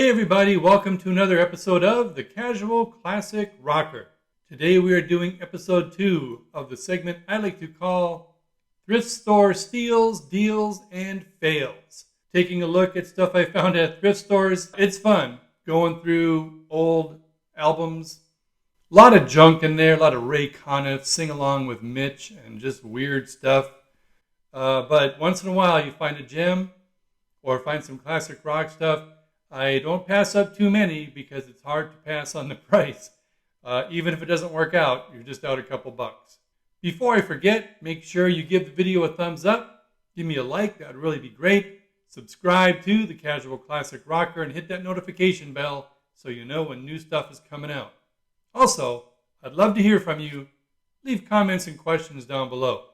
Hey everybody, welcome to another episode of The Casual Classic Rocker. Today we are doing episode 2 of the segment I like to call Thrift Store Steals, Deals, and Fails. Taking a look at stuff I found at thrift stores. It's fun going through old albums. A lot of junk in there, a lot of Ray Conniff, Sing Along with Mitch, and just weird stuff. But once in a while you find a gem or find some classic rock stuff. I don't pass up too many because it's hard to pass on the price. Even if it doesn't work out, you're just out a couple bucks. Before I forget, make sure you give the video a thumbs up. Give me a like, that would really be great. Subscribe to The Casual Classic Rocker and hit that notification bell so you know when new stuff is coming out. Also, I'd love to hear from you. Leave comments and questions down below.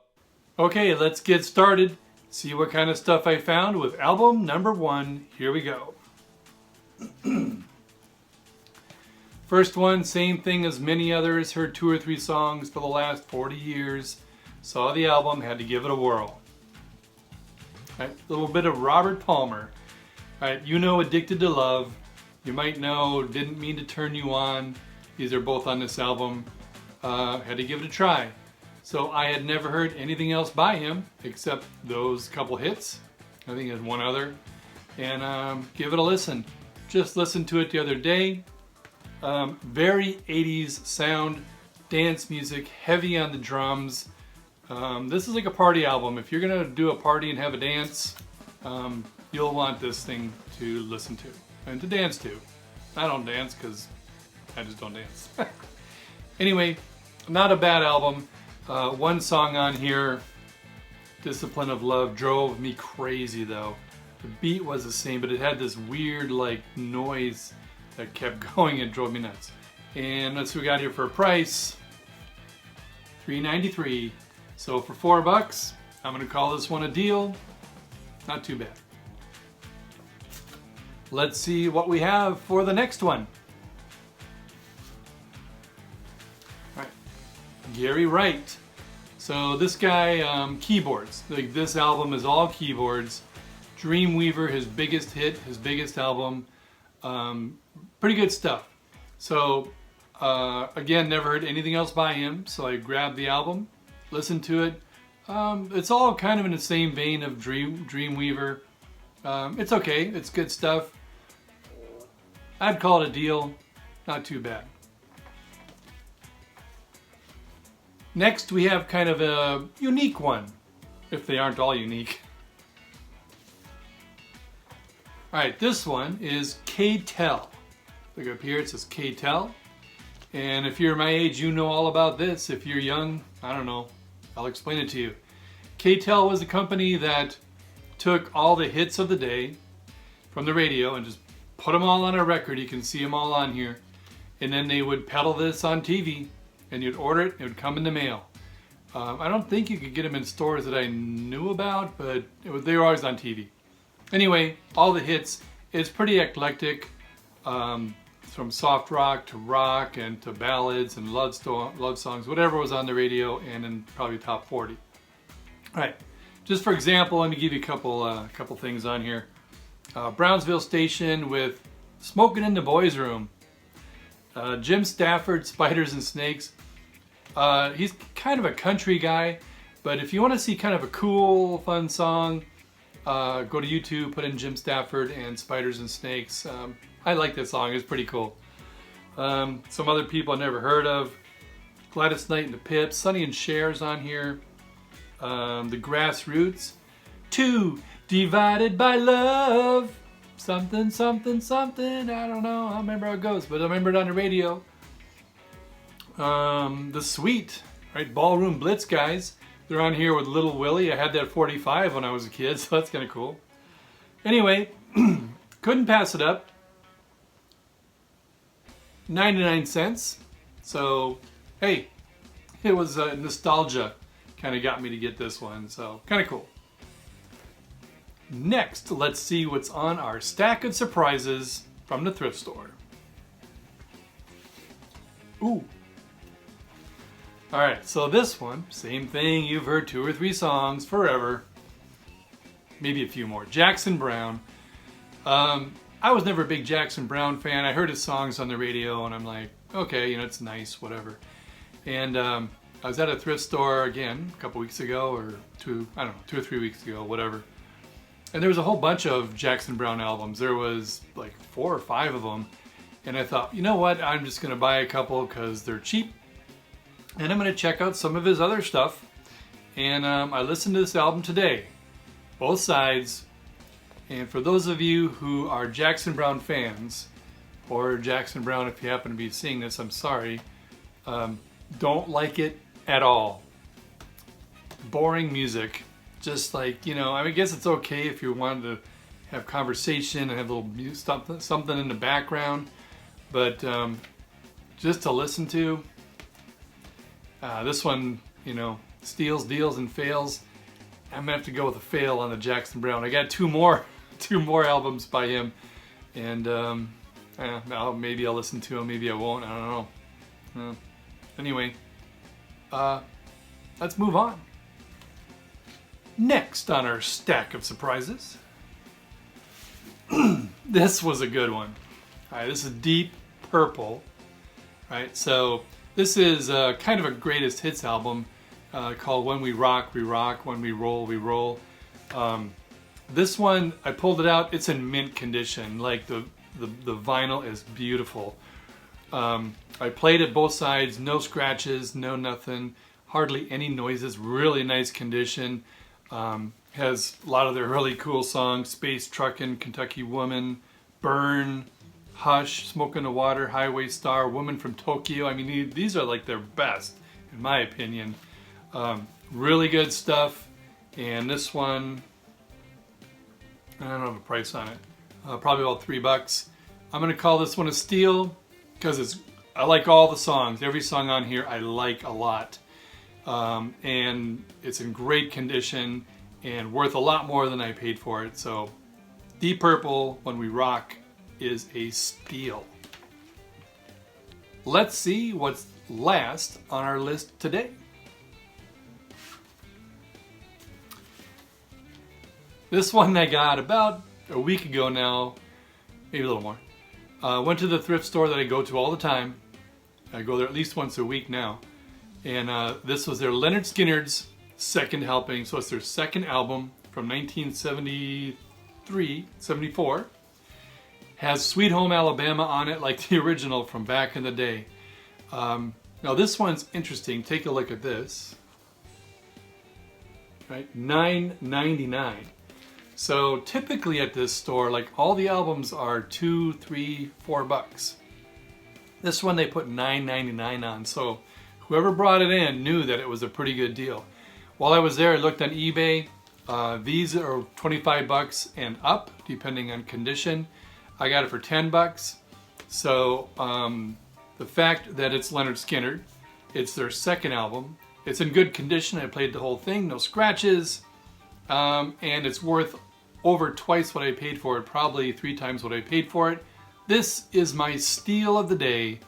Okay, let's get started. See what kind of stuff I found with album number 1. Here we go. First one, same thing as many others, heard 2 or 3 songs for the last 40 years, saw the album, had to give it a whirl. Right, a little bit of Robert Palmer. Right, you know Addicted to Love, you might know Didn't Mean to Turn You On, these are both on this album, had to give it a try. So I had never heard anything else by him except those couple hits, I think there's one other, and give it a listen. Just listened to it the other day. Very 80s sound, dance music, heavy on the drums. This is like a party album. If you're gonna do a party and have a dance, you'll want this thing to listen to and to dance to. I don't dance because I just don't dance. Anyway, not a bad album. One song on here, Discipline of Love, drove me crazy though. The beat was the same, but it had this weird like noise that kept going and drove me nuts. And let's see what we got here for a price. $3.93. So for $4, I'm gonna call this one a deal. Not too bad. Let's see what we have for the next one. All right, Gary Wright. So this guy, keyboards. Like this album is all keyboards. Dreamweaver, his biggest hit, his biggest album. Pretty good stuff. So, again, never heard anything else by him, so I grabbed the album, listened to it. It's all kind of in the same vein of Dreamweaver. It's okay, it's good stuff. I'd call it a deal, not too bad. Next, we have kind of a unique one, if they aren't all unique. Alright, this one is K-Tel. Look up here, it says K-Tel. And if you're my age, you know all about this. If you're young, I don't know. I'll explain it to you. K-Tel was a company that took all the hits of the day from the radio and just put them all on a record. You can see them all on here. And then they would peddle this on TV and you'd order it, it would come in the mail. I don't think you could get them in stores that I knew about, but they were always on TV. Anyway, all the hits, it's pretty eclectic, from soft rock to rock and to ballads and love songs, whatever was on the radio and in probably top 40. All right, just for example, let me give you a couple things on here. Brownsville Station with Smoking in the Boys Room. Jim Stafford, Spiders and Snakes. He's kind of a country guy, but if you want to see kind of a cool, fun song, go to YouTube, put in Jim Stafford and Spiders and Snakes. I like this song, it's pretty cool. Some other people I never heard of. Gladys Knight and the Pips, Sonny and Cher's on here. The Grassroots. 2 Divided by Love. Something, something, something. I don't know, I don't remember how it goes, but I remember it on the radio. The Sweet, right? Ballroom Blitz guys. They're on here with Little Willie. I had that 45 when I was a kid, so that's kind of cool. Anyway, couldn't pass it up. 99 cents. So, hey, it was nostalgia kind of got me to get this one, so kind of cool. Next, let's see what's on our stack of surprises from the thrift store. Ooh. Alright, so this one, same thing, you've heard 2 or 3 songs forever. Maybe a few more. Jackson Browne. I I was never a big Jackson Browne fan. I heard his songs on the radio and I'm like, okay, you know, it's nice, whatever. And I was at a thrift store again a couple weeks ago, or 2 or 3 weeks ago, whatever. And there was a whole bunch of Jackson Browne albums. There was like 4 or 5 of them. And I thought, you know what, I'm just gonna buy a couple because they're cheap. And I'm gonna check out some of his other stuff. And I listened to this album today, both sides. And for those of you who are Jackson Browne fans, or Jackson Browne, if you happen to be seeing this, I'm sorry, don't like it at all. Boring music. Just like, you know, I guess it's okay if you wanted to have conversation and have a little something in the background, but just to listen to, this one, you know, steals, deals, and fails. I'm gonna have to go with a fail on the Jackson Browne. I got two more albums by him, and maybe I'll listen to them, maybe I won't. I don't know. Anyway, let's move on. Next on our stack of surprises, this was a good one. All right, this is Deep Purple. All right, so this is kind of a greatest hits album called When We Rock, We Rock, When We Roll, We Roll. This one, I pulled it out. It's in mint condition. Like the vinyl is beautiful. I played it both sides, no scratches, no nothing, hardly any noises. Really nice condition. Has a lot of their really cool songs: Space Truckin', Kentucky Woman, Burn, Hush, Smoke in the Water, Highway Star, Woman from Tokyo. I mean, these are like their best, in my opinion. Really good stuff. And this one, I don't have a price on it. Probably about $3. I'm gonna call this one a steal because I like all the songs. Every song on here I like a lot. And it's in great condition and worth a lot more than I paid for it. So Deep Purple, When We Rock, is a steal. Let's see what's last on our list today. This one I got about a week ago now, maybe a little more. Went to the thrift store that I go to all the time. I go there at least once a week now. And this was their Lynyrd Skynyrd's second helping. So it's their second album from 1973, 74. Has Sweet Home Alabama on it, like the original from back in the day. Now this one's interesting. Take a look at this. Right, $9.99. So typically at this store, like all the albums are $2, $3, $4. This one they put $9.99 on. So whoever brought it in knew that it was a pretty good deal. While I was there, I looked on eBay. These are $25 and up, depending on condition. I got it for $10. So the fact that it's Lynyrd Skynyrd, it's their second album. It's in good condition. I played the whole thing, no scratches, and it's worth over twice what I paid for it, probably 3 times what I paid for it. This is my steal of the day,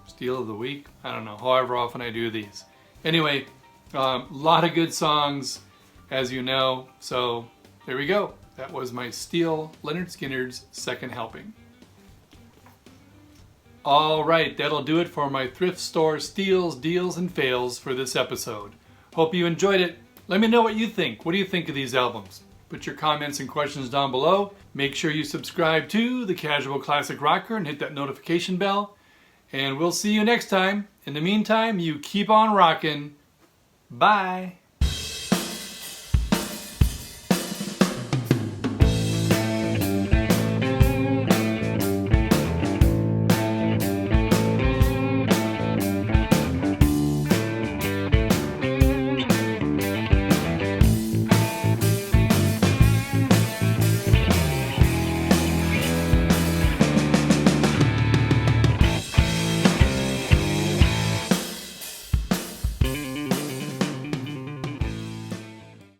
steal of the week. I don't know, however often I do these. Anyway, a lot of good songs, as you know. So there we go. That was my steal, Lynyrd Skynyrd's second helping. All right, that'll do it for my thrift store steals, deals, and fails for this episode. Hope you enjoyed it. Let me know what you think. What do you think of these albums? Put your comments and questions down below. Make sure you subscribe to The Casual Classic Rocker and hit that notification bell. And we'll see you next time. In the meantime, you keep on rocking. Bye.